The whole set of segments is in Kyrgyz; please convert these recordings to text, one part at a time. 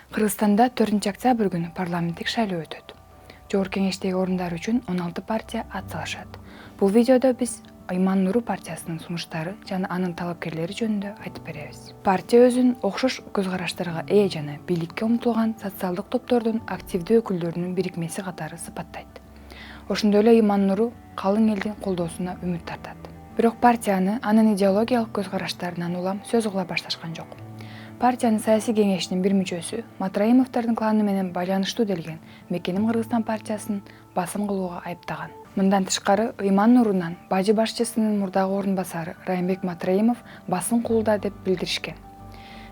Кыргызстанда 4-октябрь күнү парламенттик шайлоо өтөт. Жогорку кеңештеги орундар үчүн 16 партия ат салышат. Бул видеодо биз Иман Нуру партиясынын сунуштары жана анын талапкерлери жөнүндө айтып беребиз. Партия өзүн окшош көз караштарга ээ жана бийликке умтулган социалдык топтордун активдүү өкүлдөрүнүн бирикмеси катары сыпаттайт. Ошондой эле Иман Нуру калың элдин колдоосуна үмүт тартат. Бирок партияны анын идеологиялык көз караштарынан улам сөз угула башташкан жок. Партиянын саясий кеңешинин бир мүчөсү Матраимовдордун кланы менен байланыштуу делген Мекеним Кыргызстан партиясын басым кылууга айыптаган. Мындан тышкары Иман Нурунан бажы башчысынын мурдагы орун басары Райымбек Матраимов басым кылууда деп билдиришкен.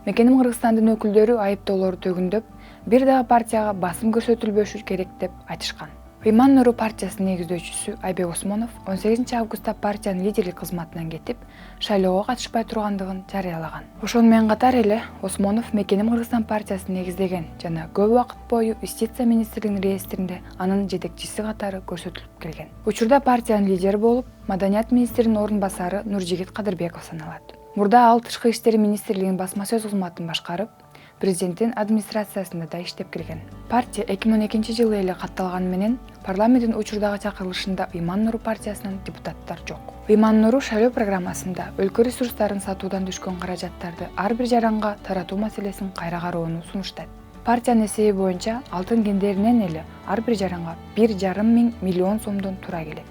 Мекеним Кыргызстандын өкүлдөрү айыптоолорду төгүндөп, бир дагы партияга басым көрсөтүлбөшү керек деп айтышкан. Иман Нуру партиясынын негиздөөчүсү Айбек Осмонов 18 августта партиянын лидерлик кызматынан кетип, шайлоого катышпай тургандыгын жарыялаган. Ошону менен катар эле Осмонов Мекеним Кыргызстан партиясын негиздеген жана көп убакыт бою Юстиция министрлигинин реестринде анын жетекчиси катары көрсөтүлүп келген. Учурда партиянын лидери болуп, Маданият министринин орун басары Нуржигит Кадырбеков саналат. Мурда ал Тышкы иштер министрлигинин басма сөз кызматын башкарып, президенттин администрациясында да иштеп келген. Партия 2012 жылы эле катталганы менен парламенттин учурдагы чакырылышында Иман Нуру партиясынын депутаттар жок. Иман Нуру шайлоо программасында өлкө ресурстарын сатуудан түшкөн каражаттарды ар бир жаранга таратуу маселесин кайра кароону сунуштайт. Партиянын эсеби боюнча алтын кендеринен эле ар бир жаранга 1,5 миллион сомдон туура келет.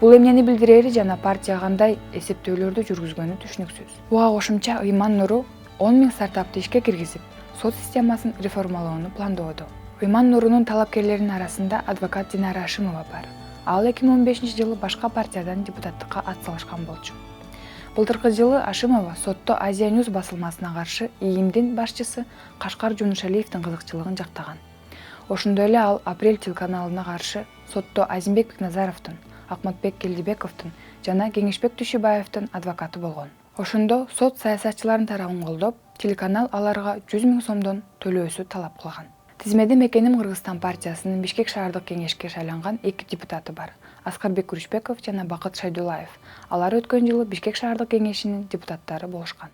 Бул эмнени билдирери жана партия кандай эсептөөлөрдү жүргүзгөнү түшүнүксүз. Буга кошумча Иман Нуру 10 000 стартапты ишке киргизип, сот системасын реформалоону пландоодо. Иман Нурунун талапкерлеринин арасында адвокат Динара Ашимова бар. Ал 2015 жылы башка партиядан депутаттыкка ат салышкан болчу. Былтыркы жылы Ашимова сотто Азия Ньюс басылмасына каршы ИИМдин башчысы Кашкар Жунушалиевдин кызыкчылыгын жактаган. Ошондой эле ал Апрель телеканалына каршы сотто Азимбек Бекназаровдун, Акматбек Келдибековдун жана Кеңешбек Түйшүбаевдин адвокаты болгон. Ошондо сот саясатчылардын тарабын колдоп, телеканал аларга 100 000 сомдон төлөөсү талап кылган. Тизмеде Мекеним Кыргызстан партиясынын Бишкек шаардык кеңешке шайланган 2 депутаты бар. Аскарбек Күрүшбеков жана Бакыт Шайдуллаев. Алар өткөн жылы Бишкек шаардык кеңешинин депутаттары болушкан.